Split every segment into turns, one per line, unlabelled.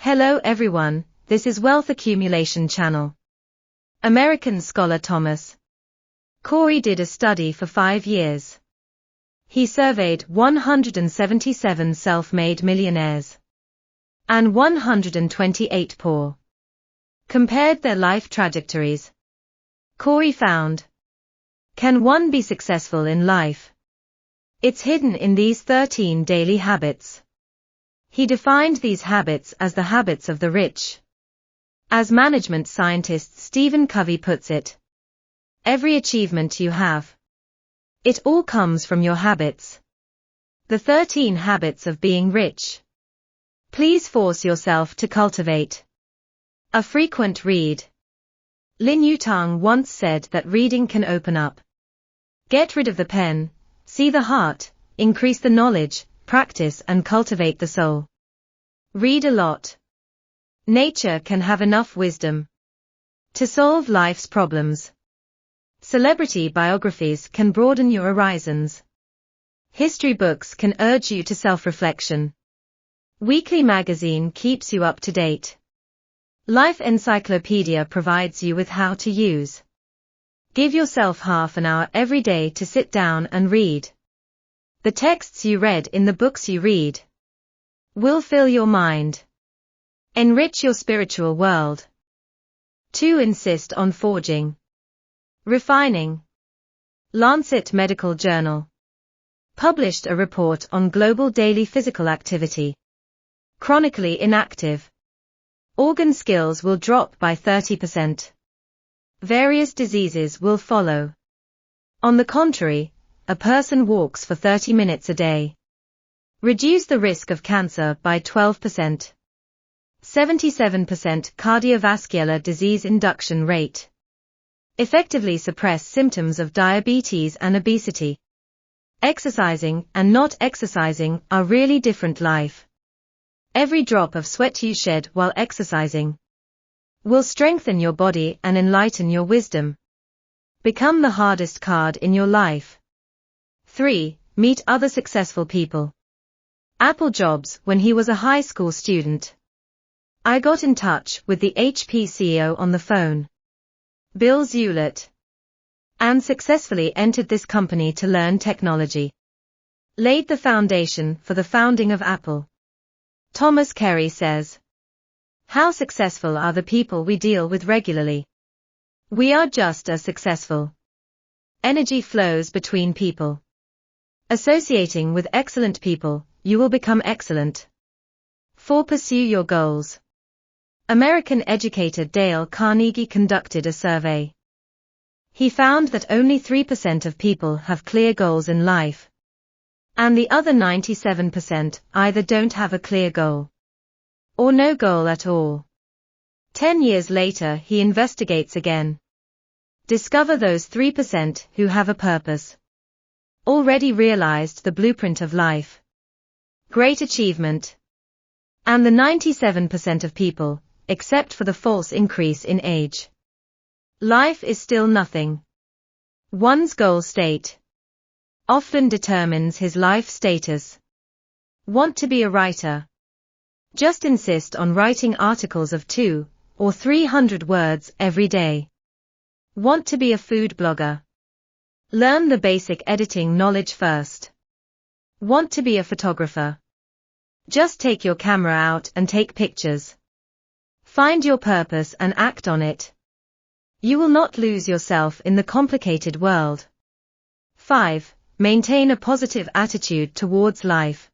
Hello everyone, this is Wealth Accumulation Channel. American scholar Thomas Corey did a study for 5 years. He surveyed 177 self-made millionaires and 128 poor. Compared their life trajectories. Corey found: can one be successful in life? It's hidden in these 13 daily habits. He defined these habits as the habits of the rich. As management scientist Stephen Covey puts it, every achievement you have, it all comes from your habits. The 13 habits of being rich. Please force yourself to cultivate a frequent read. Lin Yutang once said that reading can open up. Get rid of the pen, see the heart, increase the knowledge, practice and cultivate the soul. Read a lot. Nature can have enough wisdom to solve life's problems. Celebrity biographies can broaden your horizons. History books can urge you to self-reflection. Weekly magazine keeps you up to date. Life Encyclopedia provides you with how to use. Give yourself half an hour every day to sit down and read. The texts you read in the books you read will fill your mind. Enrich your spiritual world. 2. Insist on forging. Refining. Lancet Medical Journal published a report on global daily physical activity. Chronically inactive. Organ skills will drop by 30%. Various diseases will follow. On the contrary, a person walks for 30 minutes a day. Reduce the risk of cancer by 12%. 77% cardiovascular disease induction rate. Effectively suppress symptoms of diabetes and obesity. Exercising and not exercising are really different life. Every drop of sweat you shed while exercising will strengthen your body and enlighten your wisdom. Become the hardest card in your life. 3. Meet other successful people. Apple Jobs when he was a high school student. I got in touch with the HP CEO on the phone, Bill Hewlett, and successfully entered this company to learn technology. Laid the foundation for the founding of Apple. Thomas Carey says, how successful are the people we deal with regularly? We are just as successful. Energy flows between people. Associating with excellent people, you will become excellent. 4. Pursue your goals. American educator Dale Carnegie conducted a survey. He found that only 3% of people have clear goals in life. And the other 97% either don't have a clear goal or no goal at all. 10 years later he investigates again. Discover those 3% who have a purpose. Already realized the blueprint of life. Great achievement. And the 97% of people, except for the false increase in age. Life is still nothing. One's goal state often determines his life status. Want to be a writer? Just insist on writing articles of 200 or 300 words every day. Want to be a food blogger? Learn the basic editing knowledge first. Want to be a photographer? Just take your camera out and take pictures. Find your purpose and act on it. You will not lose yourself in the complicated world. 5. Maintain a positive attitude towards life.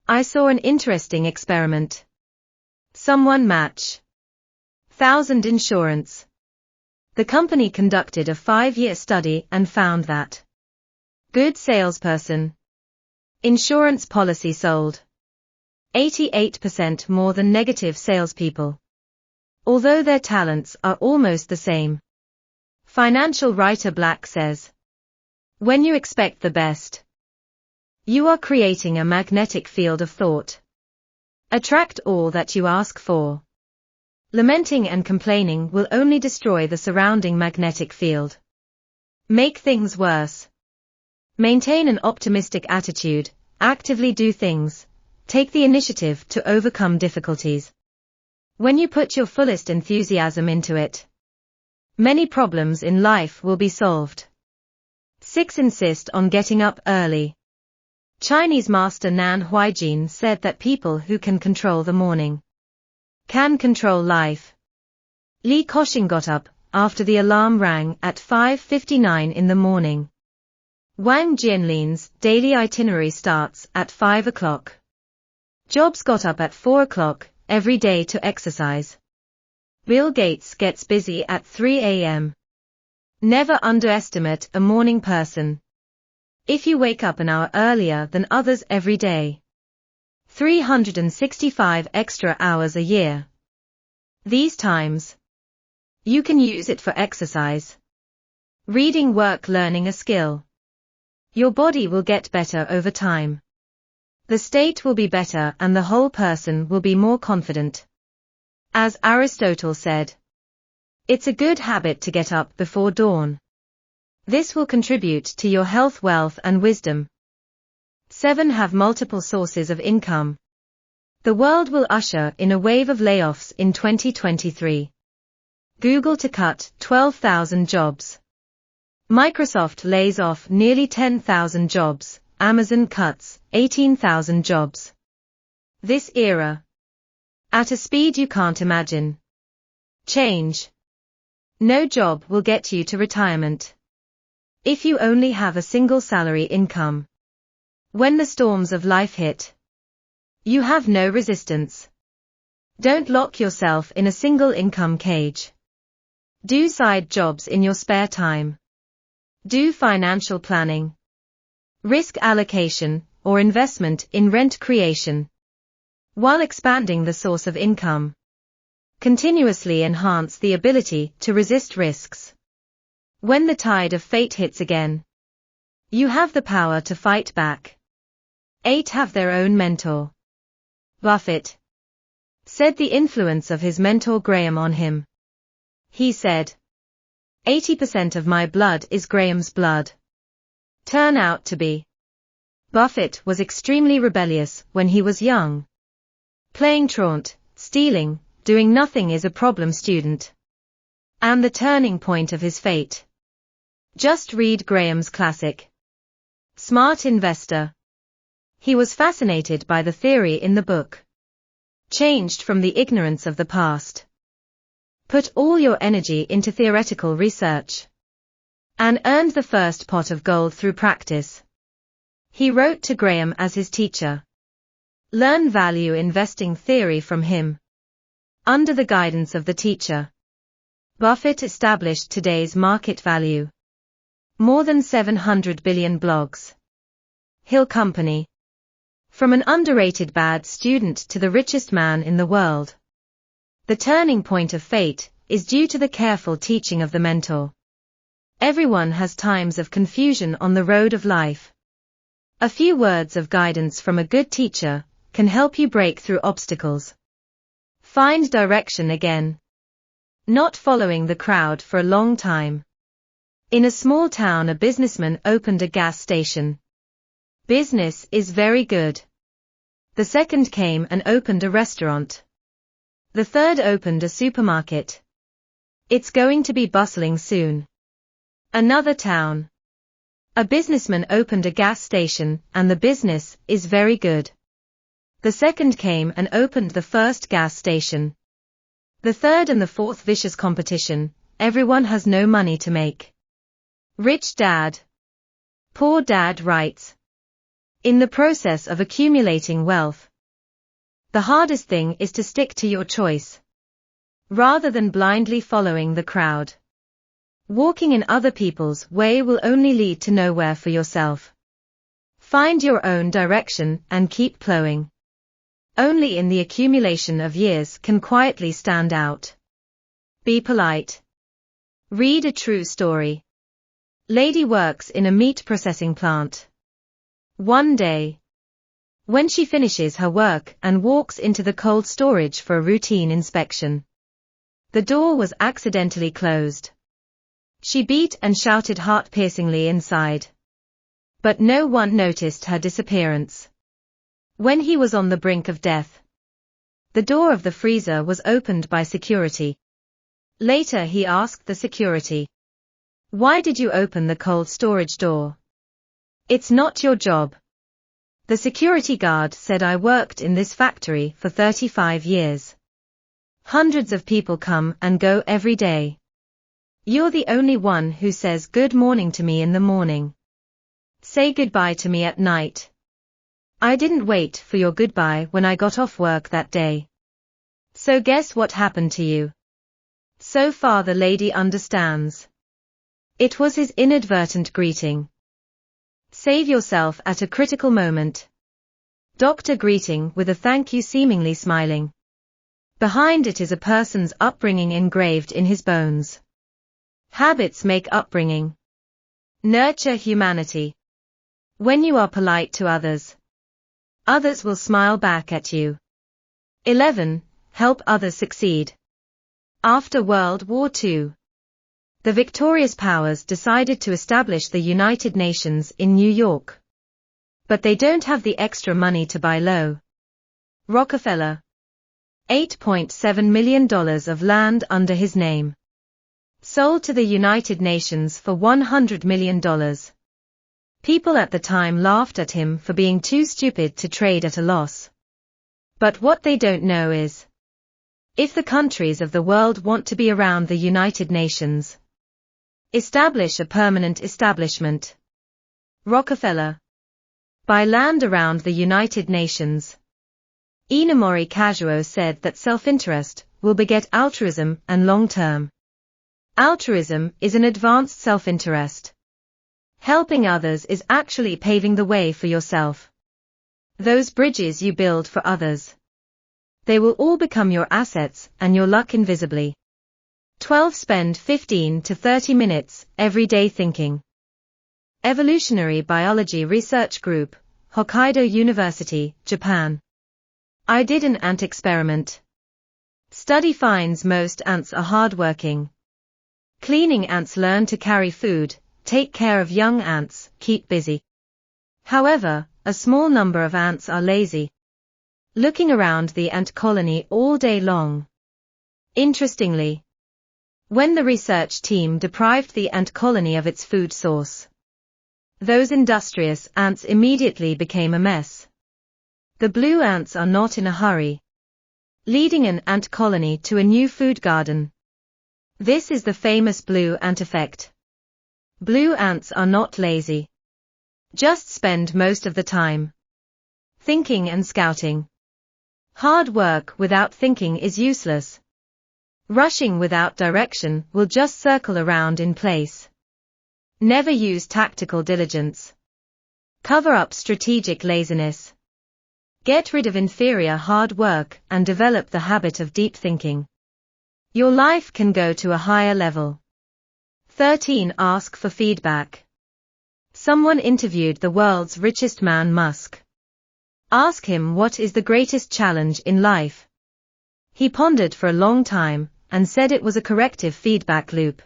I saw an interesting experiment. Someone match 1,000 insurance. The company conducted a 5-year study and found that good salesperson, insurance policy sold 88% more than negative salespeople. Although their talents are almost the same. Financial writer Black says, when you expect the best, you are creating a magnetic field of thought. Attract all that you ask for. Lamenting and complaining will only destroy the surrounding magnetic field. Make things worse. Maintain an optimistic attitude, actively do things, take the initiative to overcome difficulties. When you put your fullest enthusiasm into it, many problems in life will be solved. 6. Insist on getting up early. Chinese master Nan Huijin said that people who can control the morning can control life. Li Koxing got up after the alarm rang at 5:59 in the morning. Wang Jianlin's daily itinerary starts at 5 o'clock. Jobs got up at 4 o'clock every day to exercise. Bill Gates gets busy at 3 a.m. Never underestimate a morning person. If you wake up an hour earlier than others every day, 365 extra hours a year. These times, you can use it for exercise, reading, work, learning a skill. Your body will get better over time. The state will be better and the whole person will be more confident. As Aristotle said, it's a good habit to get up before dawn. This will contribute to your health, wealth, and wisdom. 7. Have multiple sources of income. The world will usher in a wave of layoffs in 2023. Google to cut 12,000 jobs. Microsoft lays off nearly 10,000 jobs. Amazon cuts 18,000 jobs. This era, at a speed you can't imagine. Change. No job will get you to retirement. If you only have a single salary income. When the storms of life hit, you have no resistance. Don't lock yourself in a single income cage. Do side jobs in your spare time. Do financial planning, risk allocation, or investment in rent creation, while expanding the source of income. Continuously enhance the ability to resist risks. When the tide of fate hits again, you have the power to fight back. 8. Have their own mentor. Buffett said the influence of his mentor Graham on him. He said, 80% of my blood is Graham's blood. Turn out to be. Buffett was extremely rebellious when he was young. Playing truant, stealing, doing nothing is a problem student. And the turning point of his fate. Just read Graham's classic, Smart Investor. He was fascinated by the theory in the book. Changed from the ignorance of the past. Put all your energy into theoretical research. And earned the first pot of gold through practice. He wrote to Graham as his teacher. Learn value investing theory from him. Under the guidance of the teacher, Buffett established today's market value. More than 700 billion. Blogs. Hill Company. From an underrated bad student to the richest man in the world. The turning point of fate is due to the careful teaching of the mentor. Everyone has times of confusion on the road of life. A few words of guidance from a good teacher can help you break through obstacles. Find direction again. Not following the crowd for a long time. In a small town, a businessman opened a gas station. Business is very good. The second came and opened a restaurant. The third opened a supermarket. It's going to be bustling soon. Another town. A businessman opened a gas station and the business is very good. The second came and opened the first gas station. The third and the fourth vicious competition, everyone has no money to make. Rich Dad. Poor Dad writes. In the process of accumulating wealth, the hardest thing is to stick to your choice, rather than blindly following the crowd. Walking in other people's way will only lead to nowhere for yourself. Find your own direction and keep plowing. Only in the accumulation of years can quietly stand out. Be polite. Read a true story. Lady works in a meat processing plant. One day, when she finishes her work and walks into the cold storage for a routine inspection, the door was accidentally closed. She beat and shouted heart-piercingly inside. But no one noticed her disappearance. When he was on the brink of death, The door of the freezer was opened by security. Later he asked the security, "Why did you open the cold storage door? It's not your job." The security guard said, "I worked in this factory for 35 years. Hundreds of people come and go every day. You're the only one who says good morning to me in the morning. Say goodbye to me at night. I didn't wait for your goodbye when I got off work that day. So guess what happened to you?" So far the lady understands. It was his inadvertent greeting. Save yourself at a critical moment. Doctor greeting with a thank you, seemingly smiling. Behind it is a person's upbringing engraved in his bones. Habits make upbringing. Nurture humanity. When you are polite to others, others will smile back at you. 11. Help others succeed. After World War II, the victorious powers decided to establish the United Nations in New York. But they don't have the extra money to buy low. Rockefeller. $8.7 million of land under his name. Sold to the United Nations for $100 million. People at the time laughed at him for being too stupid to trade at a loss. But what they don't know is, if the countries of the world want to be around the United Nations, establish a permanent establishment. Rockefeller. Buy land around the United Nations. Inamori Kazuo said that self-interest will beget altruism and long-term. Altruism is an advanced self-interest. Helping others is actually paving the way for yourself. Those bridges you build for others, they will all become your assets and your luck invisibly. 12. Spend 15 to 30 minutes every day thinking. Evolutionary Biology Research Group, Hokkaido University, Japan. I did an ant experiment. Study finds most ants are hardworking. Cleaning ants learn to carry food, take care of young ants, keep busy. However, a small number of ants are lazy, looking around the ant colony all day long. Interestingly, when the research team deprived the ant colony of its food source, those industrious ants immediately became a mess. The blue ants are not in a hurry, leading an ant colony to a new food garden. This is the famous blue ant effect. Blue ants are not lazy. Just spend most of the time thinking and scouting. Hard work without thinking is useless. Rushing without direction will just circle around in place. Never use tactical diligence. Cover up strategic laziness. Get rid of inferior hard work and develop the habit of deep thinking. Your life can go to a higher level. 13. Ask for feedback. Someone interviewed the world's richest man, Musk. Ask him what is the greatest challenge in life. He pondered for a long time and said it was a corrective feedback loop.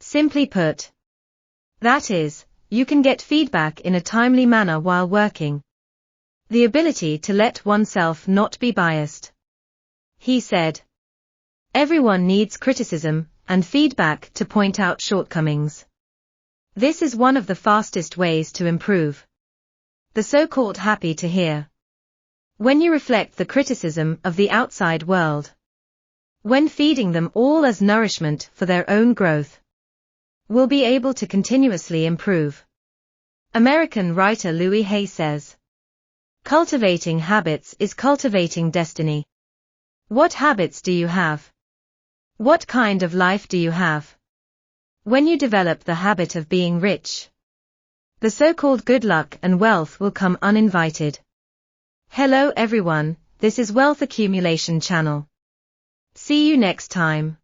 Simply put, that is, you can get feedback in a timely manner while working. The ability to let oneself not be biased. He said, everyone needs criticism and feedback to point out shortcomings. This is one of the fastest ways to improve. The so-called happy to hear. When you reflect the criticism of the outside world, when feeding them all as nourishment for their own growth, will be able to continuously improve. American writer Louis Hay says, cultivating habits is cultivating destiny. What habits do you have? What kind of life do you have? When you develop the habit of being rich, the so-called good luck and wealth will come uninvited. Hello everyone, this is Wealth Accumulation Channel. See you next time.